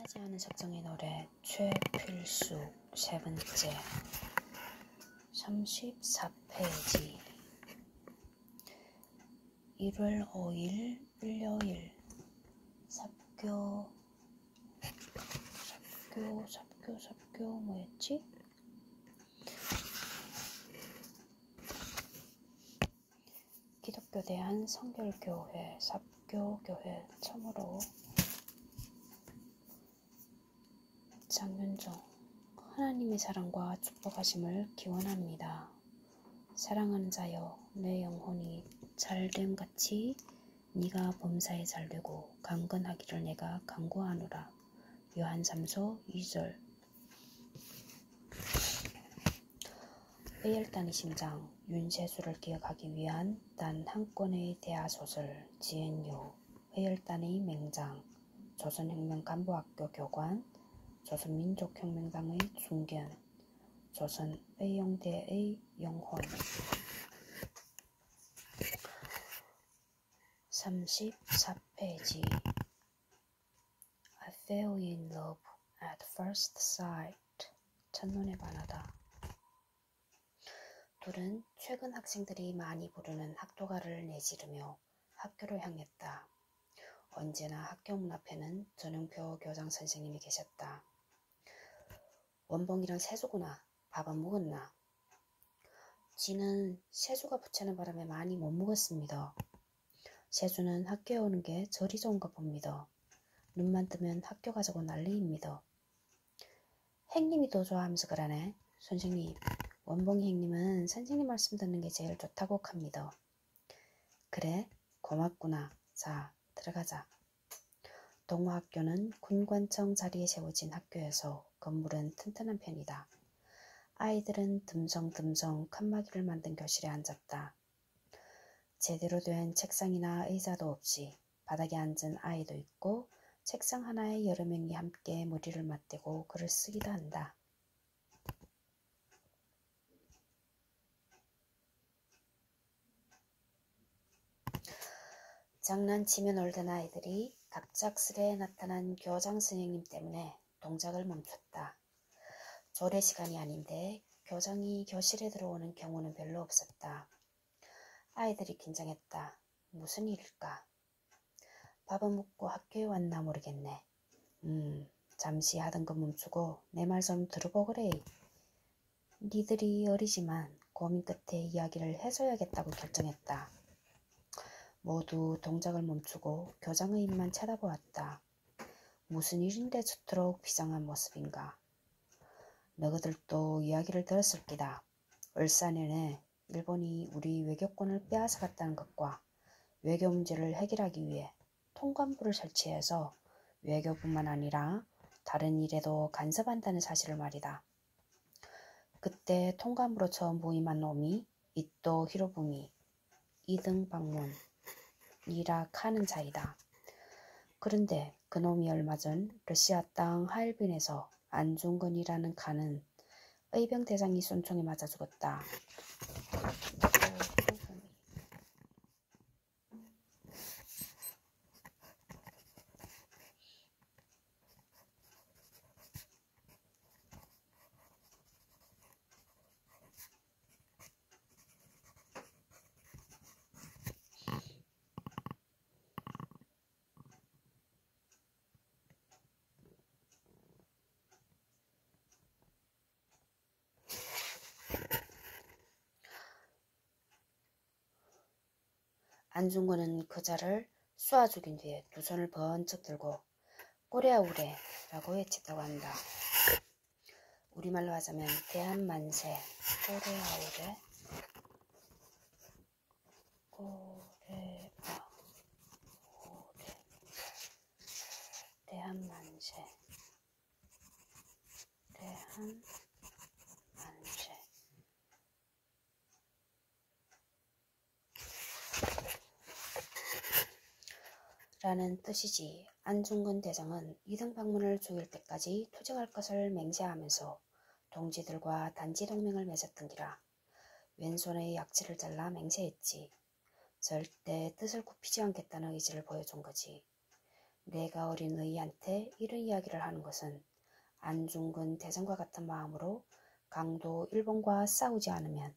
끝나지 않은 작정의 노래 최필수 세 번째 34페이지 1월 5일 일요일 삽교 뭐였지? 기독교 대한 성결교회 삽교교회 처음으로 장윤정 하나님의 사랑과 축복하심을 기원합니다. 사랑하는 자여 내 영혼이 잘됨같이 네가 범사에 잘되고 강건하기를 내가 간구하노라. 요한 3서 2절. 의열단의 심장 윤세수를 기억하기 위한 단 한 권의 대하소설 지앤요 의열단의 맹장 조선혁명 간부학교 교관 조선민족혁명당의 중견 조선의용대의 영혼 34페이지 I fell in love at first sight 첫눈에 반하다. 둘은 최근 학생들이 많이 부르는 학도가를 내지르며 학교로 향했다. 언제나 학교 문 앞에는 전용표 교장 선생님이 계셨다. 원봉이랑 세수구나. 밥은 먹었나? 지는 세수가 부채는 바람에 많이 못 먹었습니다. 세수는 학교에 오는 게 저리 좋은가 봅니다. 눈만 뜨면 학교 가자고 난리입니다. 행님이 더 좋아하면서 그러네. 선생님, 원봉이 행님은 선생님 말씀 듣는 게 제일 좋다고 합니다. 그래? 고맙구나. 자, 들어가자. 동호학교는 군관청 자리에 세워진 학교여서 건물은 튼튼한 편이다. 아이들은 듬성듬성 칸막이를 만든 교실에 앉았다. 제대로 된 책상이나 의자도 없이 바닥에 앉은 아이도 있고 책상 하나에 여러 명이 함께 머리를 맞대고 글을 쓰기도 한다. 장난치며 놀던 아이들이 갑작스레 나타난 교장 선생님 때문에 동작을 멈췄다. 조례 시간이 아닌데 교장이 교실에 들어오는 경우는 별로 없었다. 아이들이 긴장했다. 무슨 일일까? 밥은 먹고 학교에 왔나 모르겠네. 잠시 하던 거 멈추고 내 말 좀 들어보거래. 니들이 어리지만 고민 끝에 이야기를 해줘야겠다고 결정했다. 모두 동작을 멈추고 교장의 입만 쳐다보았다. 무슨 일인데 저토록 비장한 모습인가. 너희들도 이야기를 들었을 기다. 얼사 내내 일본이 우리 외교권을 빼앗아갔다는 것과 외교 문제를 해결하기 위해 통관부를 설치해서 외교뿐만 아니라 다른 일에도 간섭한다는 사실을 말이다. 그때 통관부로 처음 부임한 놈이 이토 히로부미, 이등 방문, 이라 카는 자이다. 그런데 그놈이 얼마 전 러시아 땅 하얼빈에서 안중근이라는 카는 의병대장이 쏜총에 맞아 죽었다. 안중근은 그자를 쏘아 죽인 뒤에 두 손을 번쩍 들고 꼬레아우레 라고 외쳤다고 한다. 우리말로 하자면 대한만세 꼬레아우레 대한만세 라는 뜻이지. 안중근 대장은 이등 방문을 죽일 때까지 투쟁할 것을 맹세하면서 동지들과 단지 동맹을 맺었던 기라. 왼손의 약지를 잘라 맹세했지. 절대 뜻을 굽히지 않겠다는 의지를 보여준 거지. 내가 어린 의한테 이런 이야기를 하는 것은 안중근 대장과 같은 마음으로 강도 일본과 싸우지 않으면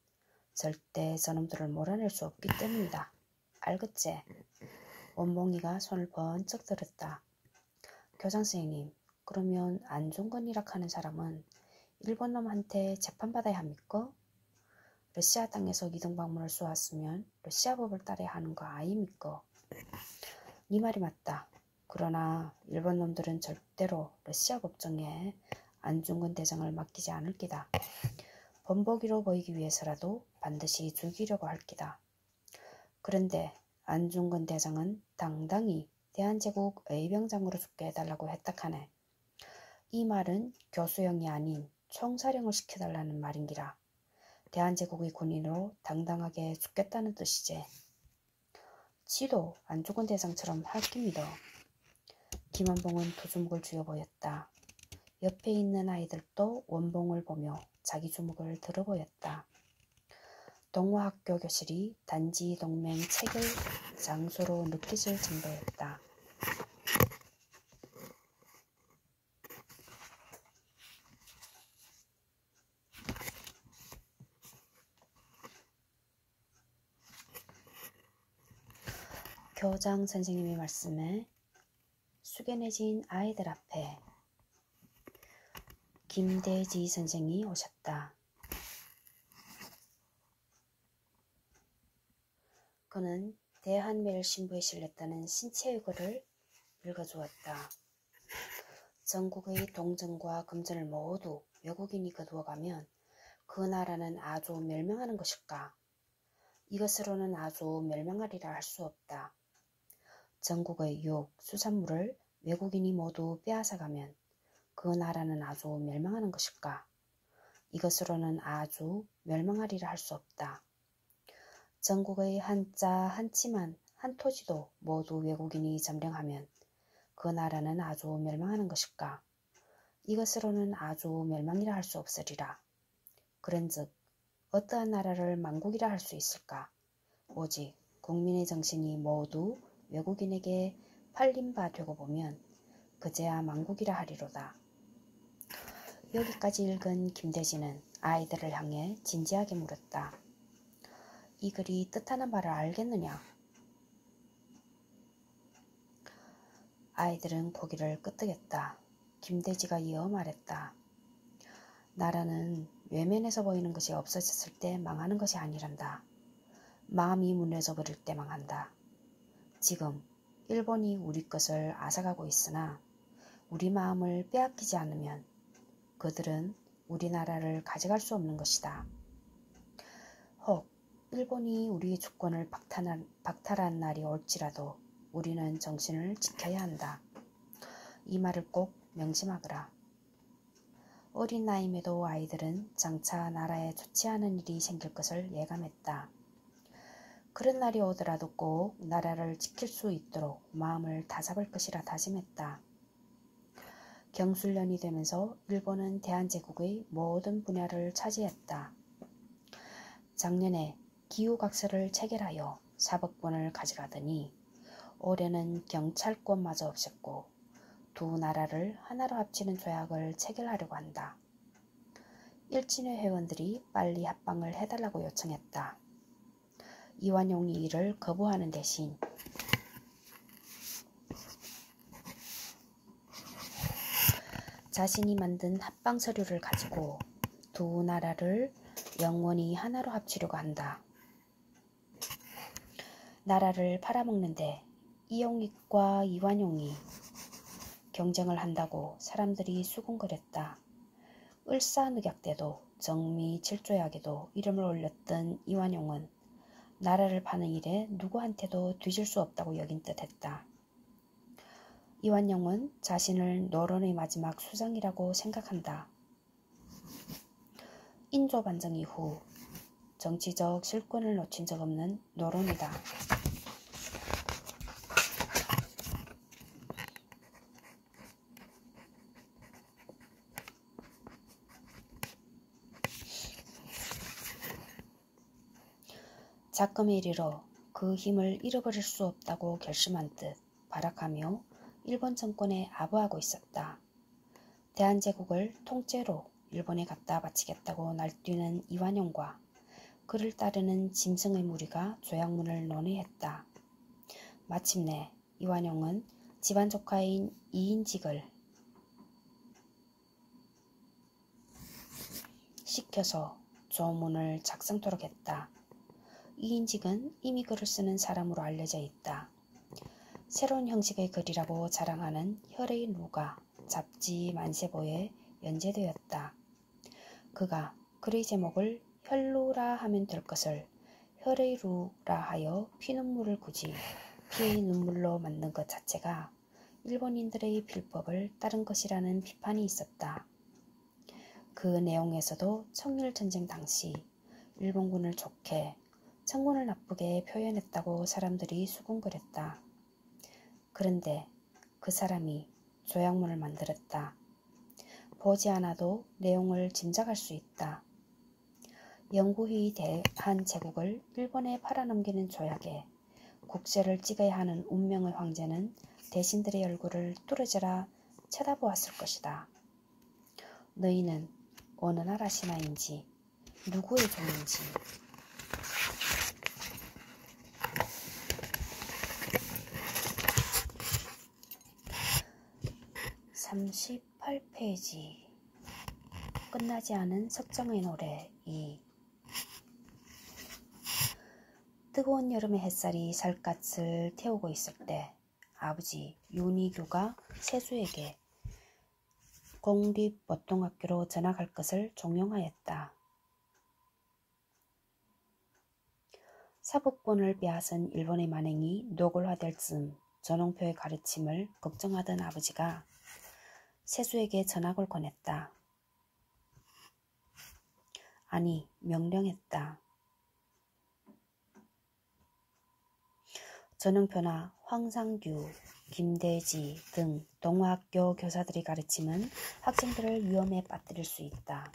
절대 저놈들을 몰아낼 수 없기 때문이다. 알겠지? 원봉이가 손을 번쩍 들었다. 교장선생님, 그러면 안중근이라 하는 사람은 일본 놈한테 재판받아야 합니까? 러시아 땅에서 이등방문을 쏘았으면 러시아 법을 따라야 하는 거 아닙니까? 네 말이 맞다. 그러나 일본 놈들은 절대로 러시아 법정에 안중근 대장을 맡기지 않을 기다. 범벅이로 보이기 위해서라도 반드시 죽이려고 할 기다. 그런데 안중근 대장은 당당히 대한제국 의병장으로 죽게 해달라고 했다카네. 이 말은 교수형이 아닌 총사령을 시켜달라는 말인기라. 대한제국의 군인으로 당당하게 죽겠다는 뜻이지. 지도 안중근 대장처럼 할 깁니다. 김원봉은 두 주먹을 쥐어 보였다. 옆에 있는 아이들도 원봉을 보며 자기 주먹을 들어 보였다. 동호학교 교실이 단지 동맹 체결 장소로 느껴질 정도였다. 교장 선생님의 말씀에 숙연해진 아이들 앞에 김대지 선생이 오셨다. 그는 대한매일신부에 실렸다는 신체의거를 읽어주었다. 전국의 동전과 금전을 모두 외국인이 거두어가면 그 나라는 아주 멸망하는 것일까? 이것으로는 아주 멸망하리라 할 수 없다. 전국의 육, 수산물을 외국인이 모두 빼앗아가면 그 나라는 아주 멸망하는 것일까? 이것으로는 아주 멸망하리라 할 수 없다. 전국의 한자 한치만 한 토지도 모두 외국인이 점령하면 그 나라는 아주 멸망하는 것일까? 이것으로는 아주 멸망이라 할 수 없으리라. 그런즉 어떠한 나라를 만국이라 할 수 있을까? 오직 국민의 정신이 모두 외국인에게 팔린 바 되고 보면 그제야 만국이라 하리로다. 여기까지 읽은 김대진은 아이들을 향해 진지하게 물었다. 이 글이 뜻하는 바를 알겠느냐? 아이들은 고개를 끄덕였다. 김대지가 이어 말했다. 나라는 외면에서 보이는 것이 없어졌을 때 망하는 것이 아니란다. 마음이 무너져 버릴 때 망한다. 지금 일본이 우리 것을 앗아가고 있으나 우리 마음을 빼앗기지 않으면 그들은 우리나라를 가져갈 수 없는 것이다. 혹 일본이 우리의 주권을 박탈한 날이 올지라도 우리는 정신을 지켜야 한다. 이 말을 꼭 명심하거라. 어린 나이에도 아이들은 장차 나라에 좋지 않은 일이 생길 것을 예감했다. 그런 날이 오더라도 꼭 나라를 지킬 수 있도록 마음을 다잡을 것이라 다짐했다. 경술년이 되면서 일본은 대한제국의 모든 분야를 차지했다. 작년에 기후각서를 체결하여 사법권을 가져가더니 올해는 경찰권마저 없앴고 두 나라를 하나로 합치는 조약을 체결하려고 한다. 일진회 회원들이 빨리 합방을 해달라고 요청했다. 이완용이 이를 거부하는 대신 자신이 만든 합방 서류를 가지고 두 나라를 영원히 하나로 합치려고 한다. 나라를 팔아먹는데 이용익과 이완용이 경쟁을 한다고 사람들이 수군거렸다. 을사늑약 때도 정미칠조약에도 이름을 올렸던 이완용은 나라를 파는 일에 누구한테도 뒤질 수 없다고 여긴 듯했다. 이완용은 자신을 노론의 마지막 수장이라고 생각한다. 인조 반정 이후 정치적 실권을 놓친 적 없는 노론이다. 작금의 이리로 그 힘을 잃어버릴 수 없다고 결심한 듯 발악하며 일본 정권에 아부하고 있었다. 대한제국을 통째로 일본에 갖다 바치겠다고 날뛰는 이완용과 그를 따르는 짐승의 무리가 조약문을 논의했다. 마침내 이완용은 집안 조카인 이인직을 시켜서 조문을 작성토록 했다. 이인직은 이미 글을 쓰는 사람으로 알려져 있다. 새로운 형식의 글이라고 자랑하는 혈의 루가 잡지 만세보에 연재되었다. 그가 글의 제목을 혈루라 하면 될 것을 혈의 루라 하여 피눈물을 굳이 피의 눈물로 만든 것 자체가 일본인들의 필법을 따른 것이라는 비판이 있었다. 그 내용에서도 청일전쟁 당시 일본군을 좋게 청군을 나쁘게 표현했다고 사람들이 수군거렸다. 그런데 그 사람이 조약문을 만들었다. 보지 않아도 내용을 짐작할 수 있다. 영구히 대한제국을 일본에 팔아넘기는 조약에 국세를 찍어야 하는 운명의 황제는 대신들의 얼굴을 뚫어져라 쳐다보았을 것이다. 너희는 어느 나라 신하인지 누구의 종인지 38페이지 끝나지 않은 석정의 노래 2 뜨거운 여름의 햇살이 살갗을 태우고 있을 때 아버지 윤희규가 세수에게 공립보통학교로 전학할 것을 종용하였다. 사법권을 빼앗은 일본의 만행이 노골화될 즈음 전홍표의 가르침을 걱정하던 아버지가 세수에게 전학을 권했다. 아니, 명령했다. 전홍표나 황상규, 김대지 등 동화학교 교사들의 가르침은 학생들을 위험에 빠뜨릴 수 있다.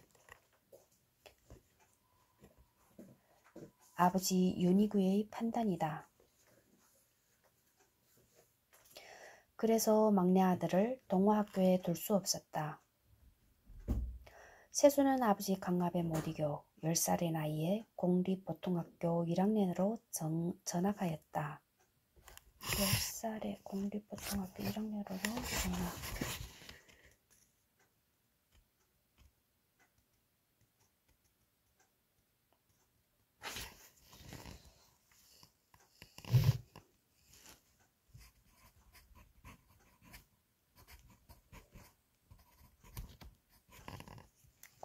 아버지 윤희구의 판단이다. 그래서 막내 아들을 동화학교에 둘 수 없었다. 세수는 아버지 강압에 못 이겨 10살의 나이에 공립보통학교 1학년으로 전학하였다. 10살에 공립보통학교 1학년으로 전학.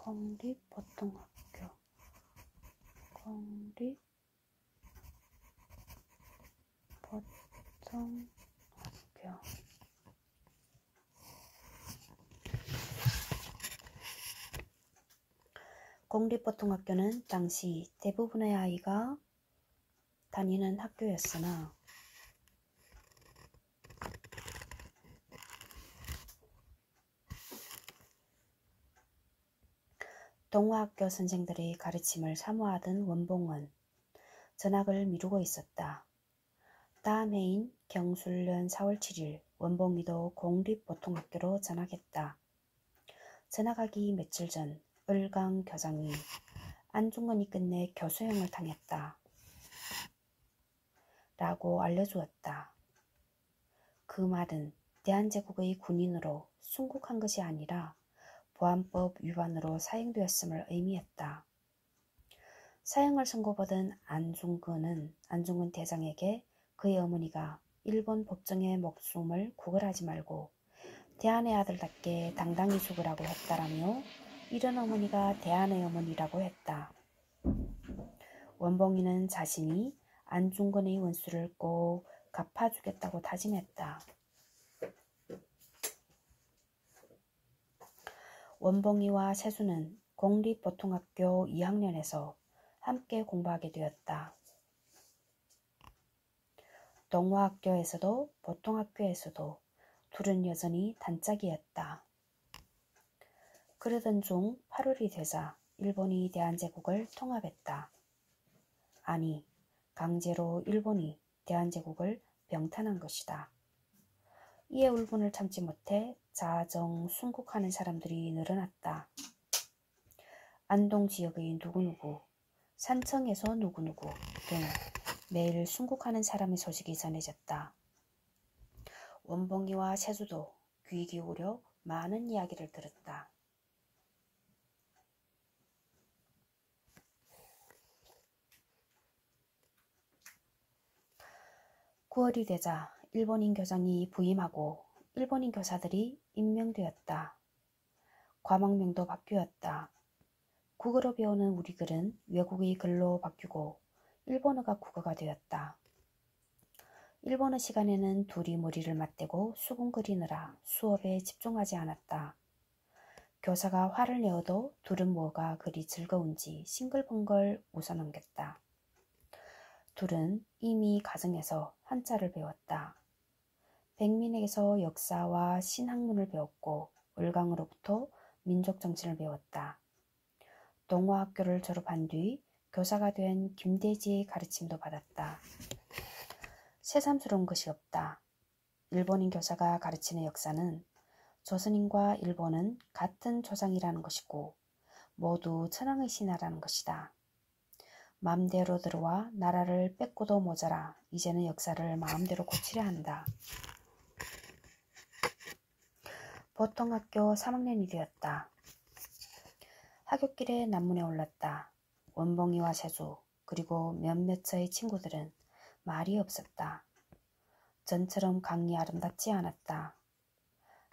공립보통학교 공립보통학교는 당시 대부분의 아이가 다니는 학교였으나 동화학교 선생들의 가르침을 사모하던 원봉은 전학을 미루고 있었다. 다음 해인 경술년 4월 7일 원봉이도 공립보통학교로 전학했다. 전학하기 며칠 전 을강 교장이 안중근이 끝내 교수형을 당했다. 라고 알려주었다. 그 말은 대한제국의 군인으로 순국한 것이 아니라 보안법 위반으로 사형되었음을 의미했다. 사형을 선고받은 안중근 대장에게 그의 어머니가 일본 법정의 목숨을 구걸하지 말고 대한의 아들답게 당당히 죽으라고 했다라며 이런 어머니가 대한의 어머니라고 했다. 원봉이는 자신이 안중근의 원수를 꼭 갚아주겠다고 다짐했다. 원봉이와 세수는 공립보통학교 2학년에서 함께 공부하게 되었다. 동화학교에서도 보통학교에서도 둘은 여전히 단짝이었다. 그러던 중 8월이 되자 일본이 대한제국을 통합했다. 아니, 강제로 일본이 대한제국을 병탄한 것이다. 이에 울분을 참지 못해 자정 순국하는 사람들이 늘어났다. 안동 지역의 누구누구, 산청에서 누구누구 등 매일 순국하는 사람의 소식이 전해졌다. 원봉이와 세수도 귀 기울여 많은 이야기를 들었다. 9월이 되자 일본인 교장이 부임하고 일본인 교사들이 임명되었다. 과목명도 바뀌었다. 국어로 배우는 우리 글은 외국의 글로 바뀌고 일본어가 국어가 되었다. 일본어 시간에는 둘이 머리를 맞대고 수군거리느라 수업에 집중하지 않았다. 교사가 화를 내어도 둘은 뭐가 그리 즐거운지 싱글벙글 웃어넘겼다. 둘은 이미 가정에서 한자를 배웠다. 백민에게서 역사와 신학문을 배웠고 을강으로부터 민족정신을 배웠다. 동호학교를 졸업한 뒤 교사가 된 김대지의 가르침도 받았다. 새삼스러운 것이 없다. 일본인 교사가 가르치는 역사는 조선인과 일본은 같은 조상이라는 것이고 모두 천황의 신하라는 것이다. 마음대로 들어와 나라를 뺏고도 모자라 이제는 역사를 마음대로 고치려 한다. 보통학교 3학년이 되었다. 하굣길에 난문에 올랐다. 원봉이와 세수 그리고 몇몇의 친구들은 말이 없었다. 전처럼 강이 아름답지 않았다.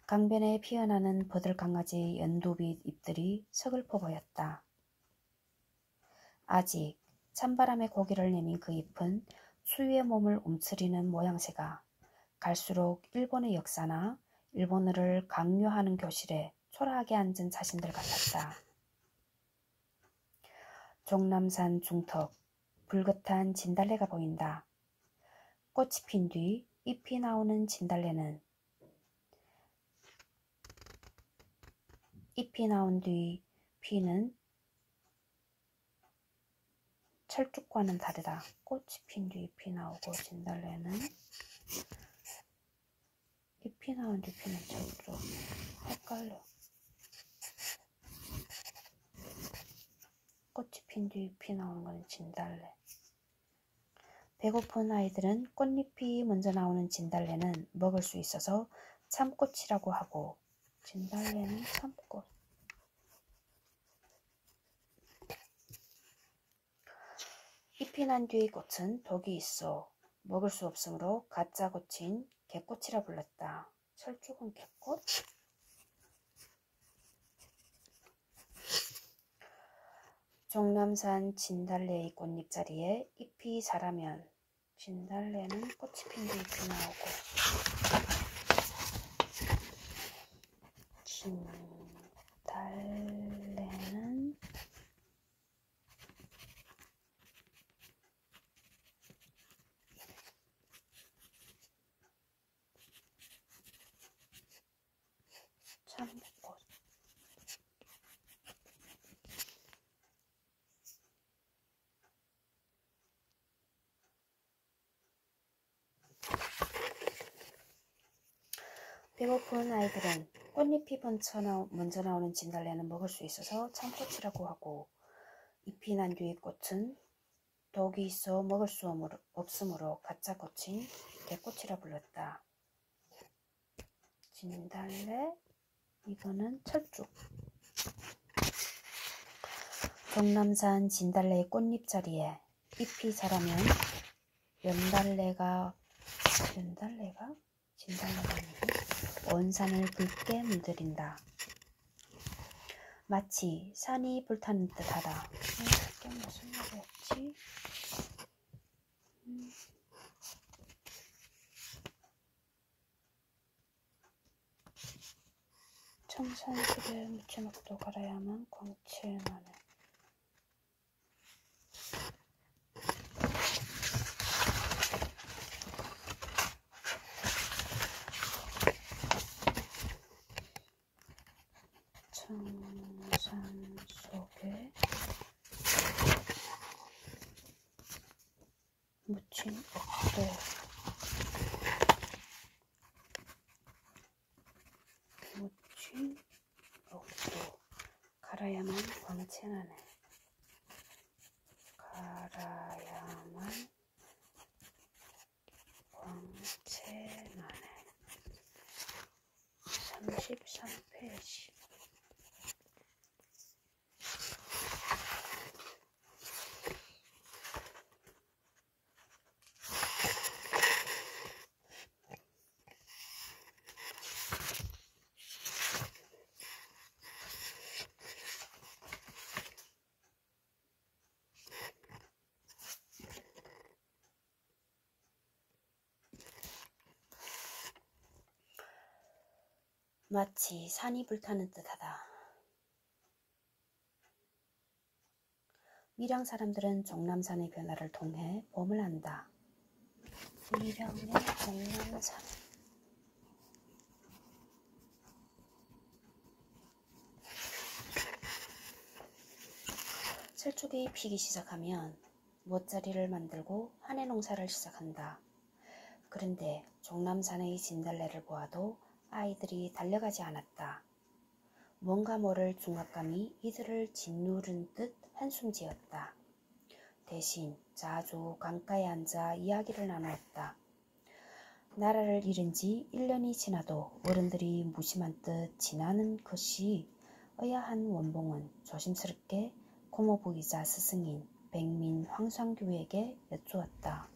강변에 피어나는 버들강아지 연두빛 잎들이 서글퍼 보였다. 아직 찬바람에 고개를 내민 그 잎은 수위의 몸을 움츠리는 모양새가 갈수록 일본의 역사나 일본어를 강요하는 교실에 초라하게 앉은 자신들 같았다. 종남산 중턱 불긋한 진달래가 보인다. 꽃이 핀 뒤 잎이 나오는 진달래는 잎이 나온 뒤 피는 철쭉과는 다르다. 꽃이 핀 뒤 잎이 나오고 진달래는 잎이 나온 뒤 피는 철쭉. 헷갈려. 꽃이 핀 뒤 잎이 나오는 건 진달래. 배고픈 아이들은 꽃잎이 먼저 나오는 진달래는 먹을 수 있어서 참꽃이라고 하고 진달래는 참꽃. 잎이 난 뒤의 꽃은 독이 있어 먹을 수 없으므로 가짜 꽃인 개꽃이라 불렀다. 철쭉은 개꽃? 종남산 진달래의 꽃잎 자리에 잎이 자라면 진달래는 꽃이 핀 뒤 잎이 나오고 진달래는 참꽃. 배고픈 아이들은 꽃잎이 먼저 나오는 진달래는 먹을 수 있어서 참꽃이라고 하고 잎이 난 뒤의 꽃은 독이 있어 먹을 수 없으므로 가짜 꽃인 개꽃이라 불렀다. 진달래, 이거는 철쭉. 종남산 진달래의 꽃잎 자리에 잎이 자라면 진달래가 아니고 온 산을 붉게 물들인다. 마치 산이 불타는 듯하다. 이게 무슨 말이었지? 청산실에 묻혀놓고 갈아야만 광칠나네. 청산 속에 묻힌 옥도 심 없고 갈아야만 광채나네. 갈아야만 광채나네. 33페이지. 마치 산이 불타는 듯하다. 밀양 사람들은 종남산의 변화를 통해 봄을 안다. 밀양의 종남산. 철쭉이 피기 시작하면 모짜리를 만들고 한해 농사를 시작한다. 그런데 종남산의 진달래를 보아도 아이들이 달려가지 않았다. 뭔가 모를 중압감이 이들을 짓누른 듯 한숨 지었다. 대신 자주 강가에 앉아 이야기를 나누었다. 나라를 잃은 지 1년이 지나도 어른들이 무심한 듯 지나는 것이 의아한 원봉은 조심스럽게 고모부이자 스승인 백민 황상규에게 여쭈었다.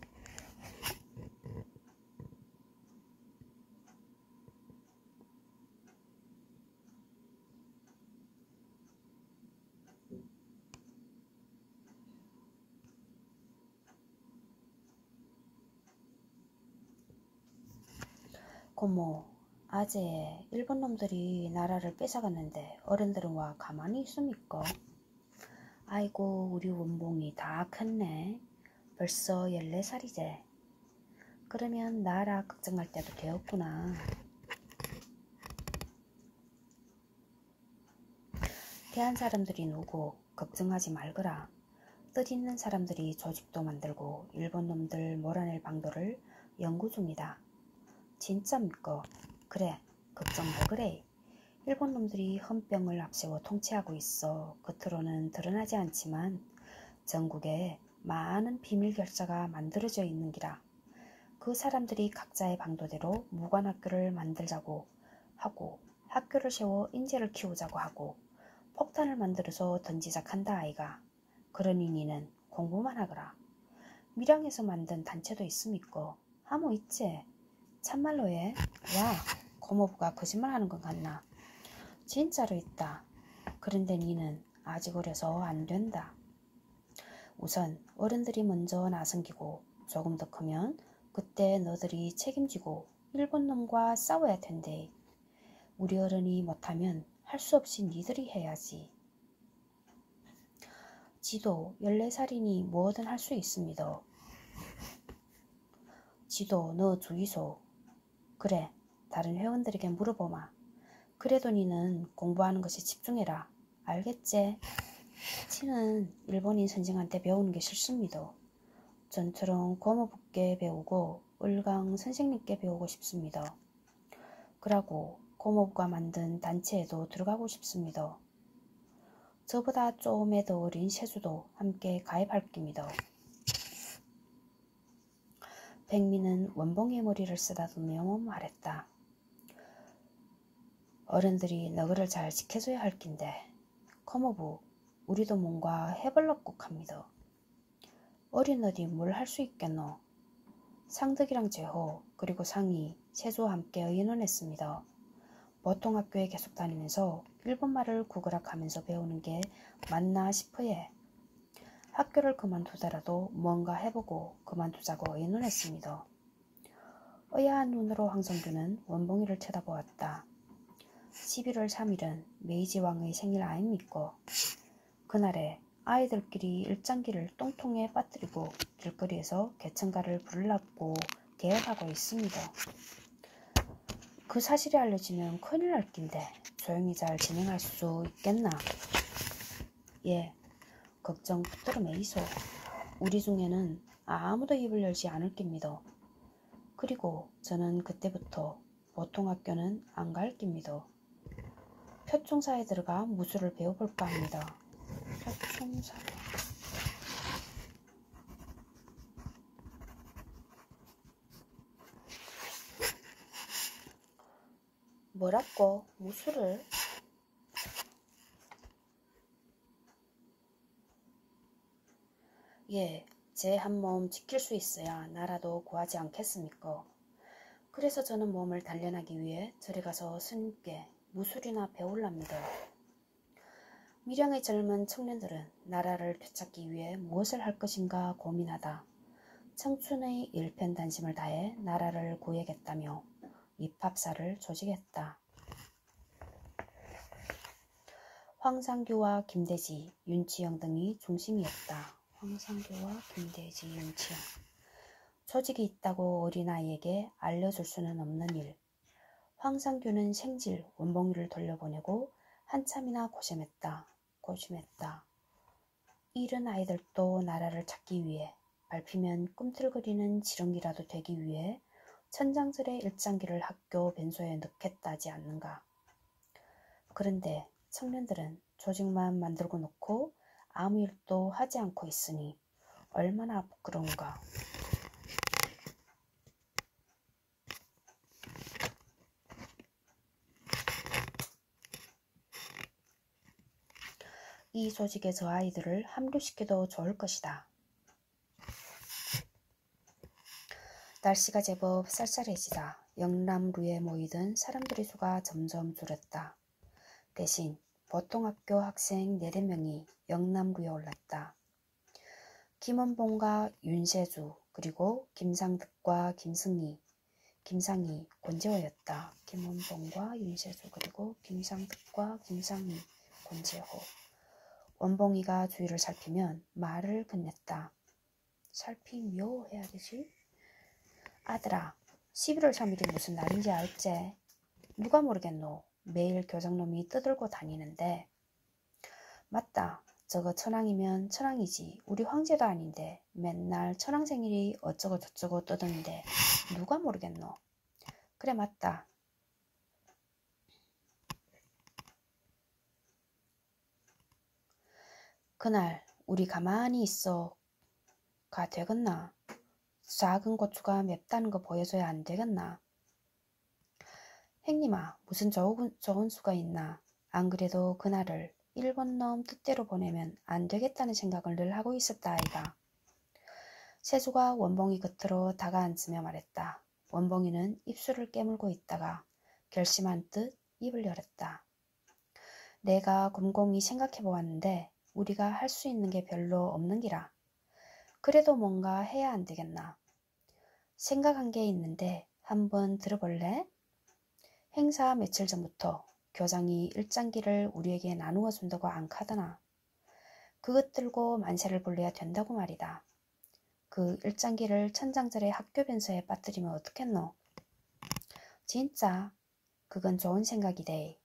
고모, 아재 일본 놈들이 나라를 뺏어갔는데 어른들은 와 가만히 있습니까? 아이고 우리 원봉이 다 컸네. 벌써 14살이제. 그러면 나라 걱정할 때도 되었구나. 대한 사람들이 누구 걱정하지 말거라. 뜻있는 사람들이 조직도 만들고 일본 놈들 몰아낼 방도를 연구 중이다. 진짜입니까? 그래, 걱정 말그래. 일본 놈들이 헌병을 앞세워 통치하고 있어 겉으로는 드러나지 않지만 전국에 많은 비밀 결사가 만들어져 있는 기라. 그 사람들이 각자의 방도대로 무관학교를 만들자고 하고 학교를 세워 인재를 키우자고 하고 폭탄을 만들어서 던지자 한다 아이가. 그러니 니는 공부만 하거라. 밀양에서 만든 단체도 있습니까? 하모 있지? 참말로 해? 야, 고모부가 거짓말하는 건 같나? 진짜로 있다. 그런데 니는 아직 어려서 안 된다. 우선 어른들이 먼저 나서기고 조금 더 크면 그때 너들이 책임지고 일본 놈과 싸워야 텐데 우리 어른이 못하면 할 수 없이 니들이 해야지. 지도 14살이니 뭐든 할 수 있습니다. 지도 너 주의소. 그래, 다른 회원들에게 물어보마. 그래도 니는 공부하는 것에 집중해라. 알겠지? 치는 일본인 선생한테 배우는 게 싫습니다. 전처럼 고모부께 배우고 을강 선생님께 배우고 싶습니다. 그러고 고모부가 만든 단체에도 들어가고 싶습니다. 저보다 조금에 더 어린 세수도 함께 가입할 깁니다. 백미는 원봉의 머리를 쓰다듬으며 말했다. 어른들이 너그를 잘 지켜줘야 할 낀데 고모부 우리도 뭔가 해볼라고 합니다. 어린 어디 뭘 할 수 있겠노. 상덕이랑 제호 그리고 상이 세조와 함께 의논했습니다. 보통 학교에 계속 다니면서 일본말을 구걸학하면서 배우는 게 맞나 싶어해. 학교를 그만두더라도 뭔가 해보고 그만두자고 의논했습니다. 의아한 눈으로 황성규는 원봉이를 쳐다보았다. 11월 3일은 메이지왕의 생일 아닙니까? 그날에 아이들끼리 일장기를 똥통에 빠뜨리고 길거리에서 개천가를 부르려고 계획하고 있습니다. 그 사실이 알려지면 큰일 날 낀데 조용히 잘 진행할 수 있겠나? 예, 걱정 붙들어 매이소. 우리 중에는 아무도 입을 열지 않을 깁니다. 그리고 저는 그때부터 보통 학교는 안 갈 깁니다. 표충사에 들어가 무술을 배워볼까 합니다. 표충사. 뭐라고? 무술을? 예, 제 한 몸 지킬 수 있어야 나라도 구하지 않겠습니까? 그래서 저는 몸을 단련하기 위해 절에 가서 스님께 무술이나 배울랍니다. 미량의 젊은 청년들은 나라를 되찾기 위해 무엇을 할 것인가 고민하다 청춘의 일편단심을 다해 나라를 구해야겠다며 입합사를 조직했다. 황상규와 김대지, 윤치영 등이 중심이었다. 황상규와 김대지, 윤치영. 조직이 있다고 어린아이에게 알려줄 수는 없는 일. 황상규는 생질 원봉이를 돌려보내고 한참이나 고심했다. 이른 아이들도 나라를 찾기 위해 밟히면 꿈틀거리는 지렁이라도 되기 위해 천장절의 일장기를 학교 변소에 넣겠다지 않는가. 그런데 청년들은 조직만 만들고 놓고 아무 일도 하지 않고 있으니 얼마나 부끄러운가. 이 조직에 저 아이들을 합류시켜도 좋을 것이다. 날씨가 제법 쌀쌀해지자 영남루에 모이던 사람들의 수가 점점 줄었다. 대신 보통학교 학생 4~5명이 영남루에 올랐다. 김원봉과 윤세주 그리고 김상득과 김상희, 권재호였다. 김원봉과 윤세주 그리고 김상득과 김상희, 권재호. 원봉이가 주위를 살피면 말을 건넸다. 살피며 해야 되지? 아들아, 11월 3일이 무슨 날인지 알제? 누가 모르겠노? 매일 교장놈이 떠들고 다니는데. 맞다. 저거 천황이면 천황이지. 우리 황제도 아닌데 맨날 천황 생일이 어쩌고 저쩌고 떠드는데 누가 모르겠노? 그래 맞다. 그날 우리 가만히 있어가 되겠나? 작은 고추가 맵다는 거 보여줘야 안 되겠나? 행님아, 무슨 좋은 수가 있나? 안 그래도 그날을 일본 놈 뜻대로 보내면 안 되겠다는 생각을 늘 하고 있었다 아이가. 세수가 원봉이 곁으로 다가앉으며 말했다. 원봉이는 입술을 깨물고 있다가 결심한 듯 입을 열었다. 내가 곰곰이 생각해 보았는데 우리가 할 수 있는 게 별로 없는 기라. 그래도 뭔가 해야 안 되겠나. 생각한 게 있는데 한번 들어볼래? 행사 며칠 전부터 교장이 일장기를 우리에게 나누어 준다고 안 카더나. 그것 들고 만세를 불러야 된다고 말이다. 그 일장기를 천장절의 학교 변소에 빠뜨리면 어떻겠노? 진짜 그건 좋은 생각이래.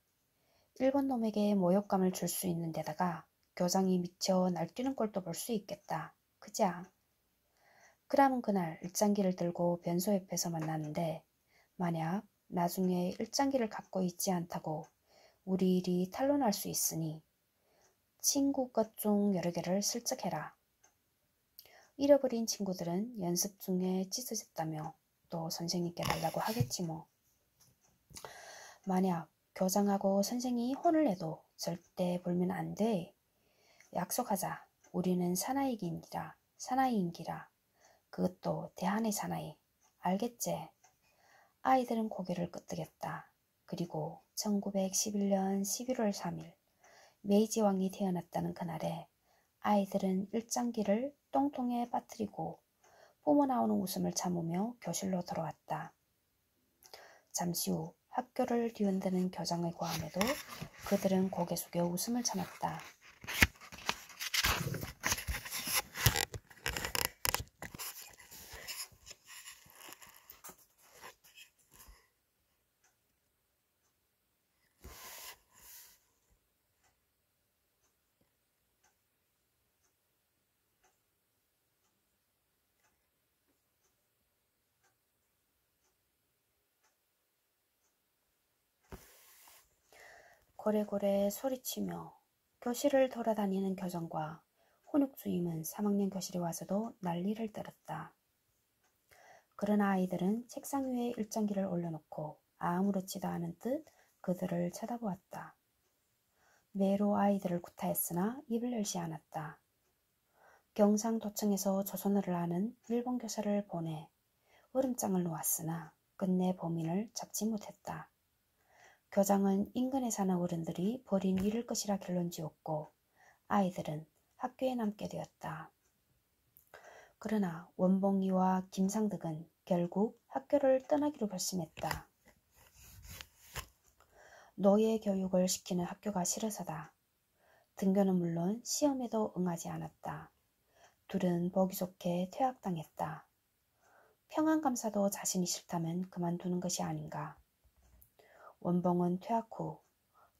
일본 놈에게 모욕감을 줄 수 있는 데다가 교장이 미쳐 날뛰는 꼴도 볼 수 있겠다. 그자? 그러면 그날 일장기를 들고 변소 옆에서 만나는데 만약 나중에 일장기를 갖고 있지 않다고 우리 일이 탄로날 수 있으니 친구 것 중 여러 개를 슬쩍 해라. 잃어버린 친구들은 연습 중에 찢어졌다며 또 선생님께 달라고 하겠지 뭐. 만약 교장하고 선생이 혼을 내도 절대 불면 안 돼. 약속하자. 우리는 사나이인기라. 그것도 대한의 사나이. 알겠지? 아이들은 고개를 끄덕였다. 그리고 1911년 11월 3일 메이지왕이 태어났다는 그날에 아이들은 일장기를 똥통에 빠뜨리고 뿜어 나오는 웃음을 참으며 교실로 돌아왔다. 잠시 후 학교를 뒤흔드는 교장의 고함에도 그들은 고개 숙여 웃음을 참았다. 고래고래 소리치며 교실을 돌아다니는 교정과 훈육주임은 3학년 교실에 와서도 난리를 떨었다. 그러나 아이들은 책상 위에 일장기를 올려놓고 아무렇지도 않은 듯 그들을 쳐다보았다. 매로 아이들을 구타했으나 입을 열지 않았다. 경상도청에서 조선어를 하는 일본 교사를 보내 얼음장을 놓았으나 끝내 범인을 잡지 못했다. 교장은 인근에 사는 어른들이 벌인 일일 것이라 결론지었고 아이들은 학교에 남게 되었다. 그러나 원봉이와 김상득은 결국 학교를 떠나기로 결심했다. 노예 교육을 시키는 학교가 싫어서다. 등교는 물론 시험에도 응하지 않았다. 둘은 보기 좋게 퇴학당했다. 평안감사도 자신이 싫다면 그만두는 것이 아닌가. 원봉은 퇴학 후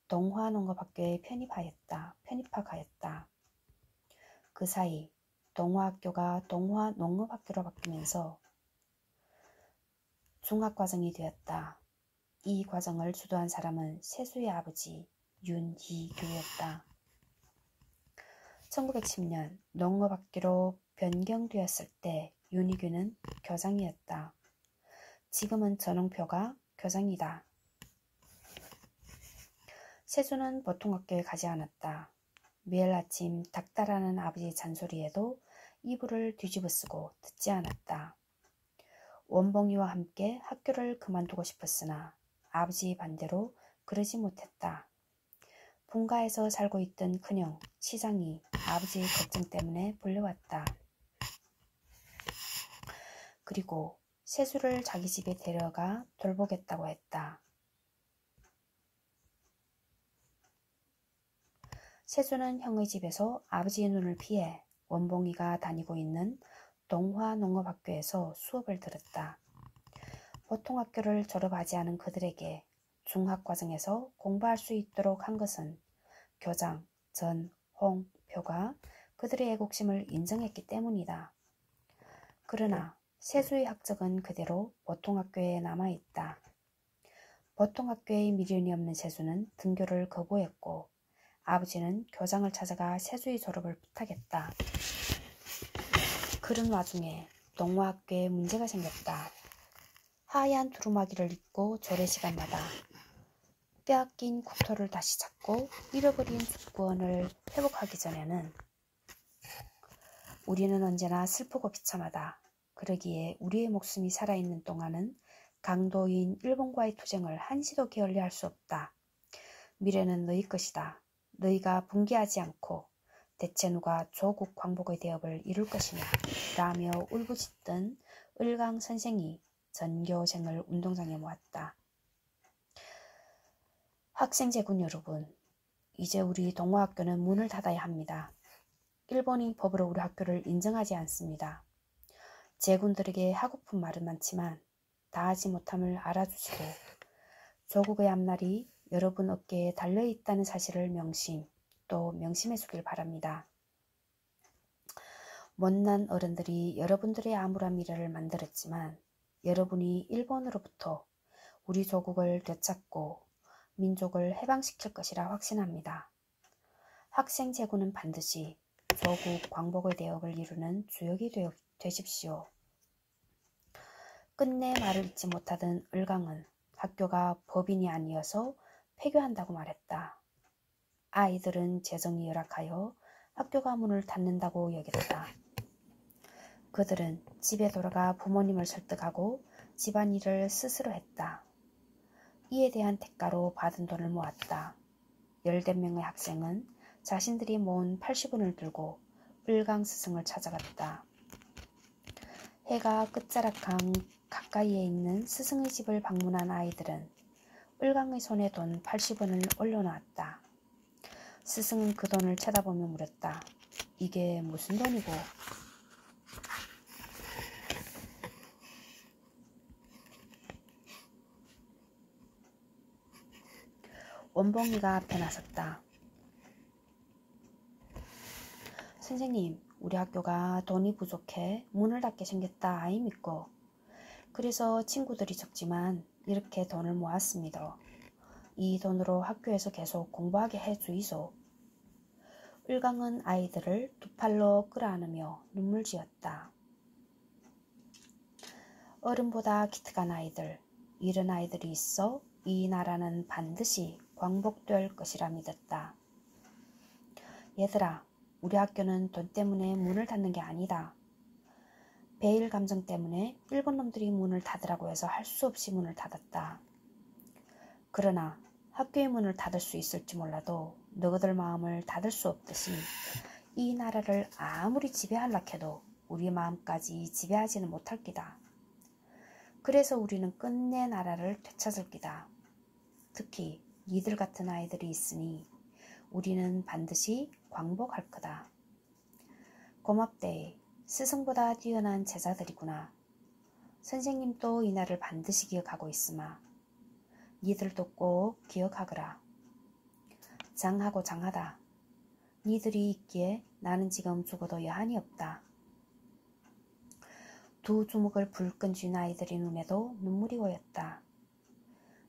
동화농업학교에 편입학하였다. 그 사이 동화학교가 동화농업학교로 바뀌면서 중학과정이 되었다. 이 과정을 주도한 사람은 세수의 아버지 윤희교였다. 1910년 농업학교로 변경되었을 때 윤희교는 교장이었다. 지금은 전홍표가 교장이다. 세수는 보통 학교에 가지 않았다. 매일 아침 닥달하는 아버지의 잔소리에도 이불을 뒤집어쓰고 듣지 않았다. 원봉이와 함께 학교를 그만두고 싶었으나 아버지 반대로 그러지 못했다. 본가에서 살고 있던 큰형 시장이 아버지의 걱정 때문에 불려왔다. 그리고 세수를 자기 집에 데려가 돌보겠다고 했다. 세수는 형의 집에서 아버지의 눈을 피해 원봉이가 다니고 있는 동화농업학교에서 수업을 들었다. 보통 학교를 졸업하지 않은 그들에게 중학과정에서 공부할 수 있도록 한 것은 교장 전홍표가 그들의 애국심을 인정했기 때문이다. 그러나 세수의 학적은 그대로 보통학교에 남아있다. 보통학교에 미련이 없는 세수는 등교를 거부했고 아버지는 교장을 찾아가 세수의 졸업을 부탁했다. 그런 와중에 동화학교에 문제가 생겼다. 하얀 두루마기를 입고 조례시간마다 빼앗긴 국토를 다시 찾고 잃어버린 축구원을 회복하기 전에는 우리는 언제나 슬프고 비참하다. 그러기에 우리의 목숨이 살아있는 동안은 강도인 일본과의 투쟁을 한시도 게을리할 수 없다. 미래는 너희 것이다. 너희가 분개하지 않고 대체 누가 조국 광복의 대업을 이룰 것이냐 라며 울부짖던 을강 선생이 전교생을 운동장에 모았다. 학생제군 여러분, 이제 우리 동화학교는 문을 닫아야 합니다. 일본이 법으로 우리 학교를 인정하지 않습니다. 제군들에게 하고픈 말은 많지만 다 하지 못함을 알아주시고 조국의 앞날이 여러분 어깨에 달려있다는 사실을 명심해 주길 바랍니다. 못난 어른들이 여러분들의 암울한 미래를 만들었지만 여러분이 일본으로부터 우리 조국을 되찾고 민족을 해방시킬 것이라 확신합니다. 학생 제군은 반드시 조국 광복의 대업을 이루는 주역이 되십시오. 끝내 말을 잇지 못하던 을강은 학교가 법인이 아니어서 폐교한다고 말했다. 아이들은 재정이 열악하여 학교가 문을 닫는다고 여겼다. 그들은 집에 돌아가 부모님을 설득하고 집안일을 스스로 했다. 이에 대한 대가로 받은 돈을 모았다. 10명의 학생은 자신들이 모은 80원을 들고 을강 스승을 찾아갔다. 해가 끝자락한 가까이에 있는 스승의 집을 방문한 아이들은 을강의 손에 돈 80원을 올려놓았다. 스승은 그 돈을 쳐다보며 물었다. 이게 무슨 돈이고? 원봉이가 앞에 나섰다. 선생님, 우리 학교가 돈이 부족해 문을 닫게 생겼다 아이미꼬. 그래서 친구들이 적지만 이렇게 돈을 모았습니다. 이 돈으로 학교에서 계속 공부하게 해주이소. 을강은 아이들을 두 팔로 끌어안으며 눈물 지었다. 어른보다 기특한 아이들, 이런 아이들이 있어 이 나라는 반드시 광복될 것이라 믿었다. 얘들아, 우리 학교는 돈 때문에 문을 닫는 게 아니다. 배일 감정 때문에 일본 놈들이 문을 닫으라고 해서 할 수 없이 문을 닫았다. 그러나 학교의 문을 닫을 수 있을지 몰라도 너희들 마음을 닫을 수 없듯이 이 나라를 아무리 지배하려 해도 우리 마음까지 지배하지는 못할 기다. 그래서 우리는 끝내 나라를 되찾을 기다. 특히 니들 같은 아이들이 있으니 우리는 반드시 광복할 거다. 고맙대. 스승보다 뛰어난 제자들이구나. 선생님도 이 날을 반드시 기억하고 있으마. 니들도 꼭 기억하거라. 장하고 장하다. 니들이 있기에 나는 지금 죽어도 여한이 없다. 두 주먹을 불끈 쥔 아이들의 눈에도 눈물이 고였다.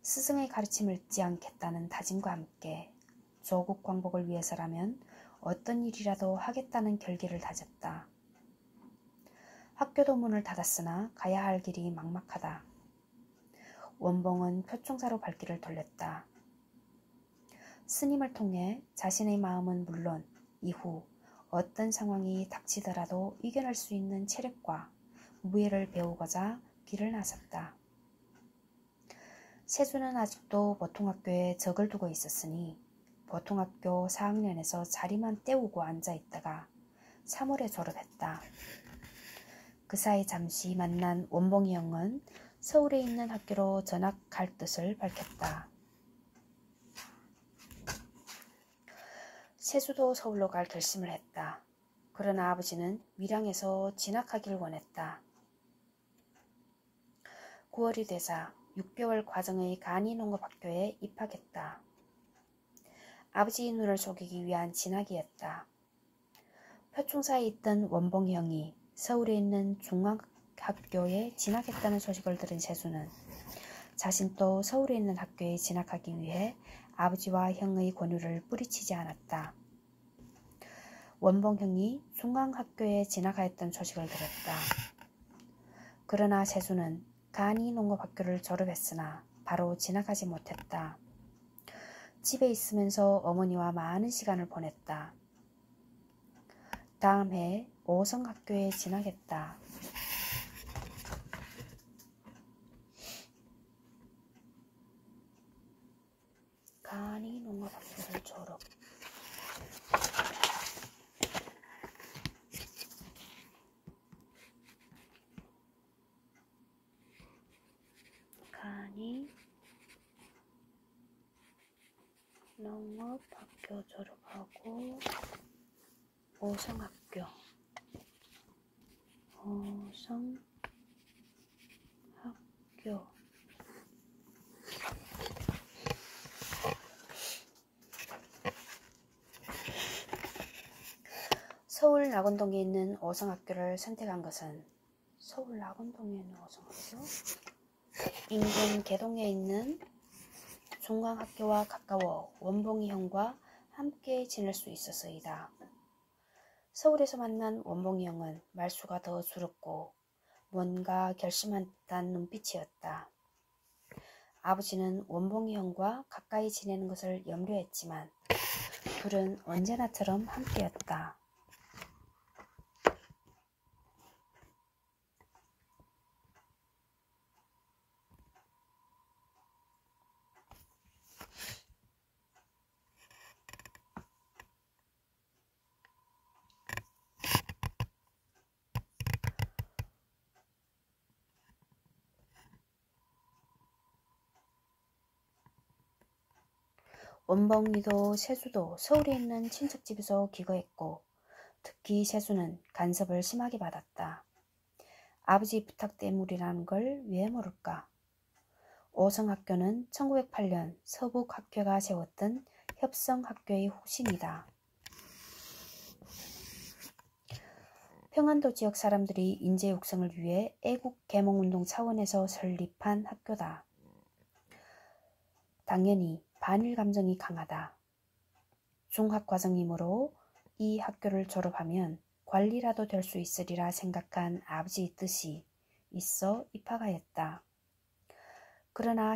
스승의 가르침을 잊지 않겠다는 다짐과 함께 조국 광복을 위해서라면 어떤 일이라도 하겠다는 결기를 다졌다. 학교도 문을 닫았으나 가야 할 길이 막막하다. 원봉은 표충사로 발길을 돌렸다. 스님을 통해 자신의 마음은 물론 이후 어떤 상황이 닥치더라도 이겨낼 수 있는 체력과 무예를 배우고자 길을 나섰다. 세주는 아직도 보통학교에 적을 두고 있었으니 보통학교 4학년에서 자리만 때우고 앉아있다가 3월에 졸업했다. 그 사이 잠시 만난 원봉이 형은 서울에 있는 학교로 전학할 뜻을 밝혔다. 세주도 서울로 갈 결심을 했다. 그러나 아버지는 밀양에서 진학하길 원했다. 9월이 되자 6개월 과정의 간이농업학교에 입학했다. 아버지의 눈을 속이기 위한 진학이었다. 표충사에 있던 원봉이 형이 서울에 있는 중앙학교에 진학했다는 소식을 들은 세수는 자신도 서울에 있는 학교에 진학하기 위해 아버지와 형의 권유를 뿌리치지 않았다. 원봉 형이 중앙학교에 진학하였던 소식을 들었다. 그러나 세수는 간이농업학교를 졸업했으나 바로 진학하지 못했다. 집에 있으면서 어머니와 많은 시간을 보냈다. 다음 해 오성학교에 진학했다. 간이농업학교를 졸업. 간이농업학교 졸업하고 오성학교. 서울 낙원동에 있는 오성학교를 선택한 것은 서울 낙원동에 있는 오성학교? 인근 개동에 있는 중앙학교와 가까워 원봉이 형과 함께 지낼 수 있어서이다. 서울에서 만난 원봉이 형은 말수가 더 줄었고 뭔가 결심한 듯한 눈빛이었다. 아버지는 원봉이 형과 가까이 지내는 것을 염려했지만 둘은 언제나처럼 함께였다. 원봉이도 세수도 서울에 있는 친척집에서 기거했고 특히 세수는 간섭을 심하게 받았다. 아버지 부탁 때문이라는 걸 왜 모를까. 오성학교는 1908년 서북학교가 세웠던 협성학교의 후신이다. 평안도 지역 사람들이 인재 육성을 위해 애국 개몽운동 차원에서 설립한 학교다. 당연히 반일 감정이 강하다. 중학과정이므로 이 학교를 졸업하면 관리라도 될 수 있으리라 생각한 아버지의 뜻이 있어 입학하였다. 그러나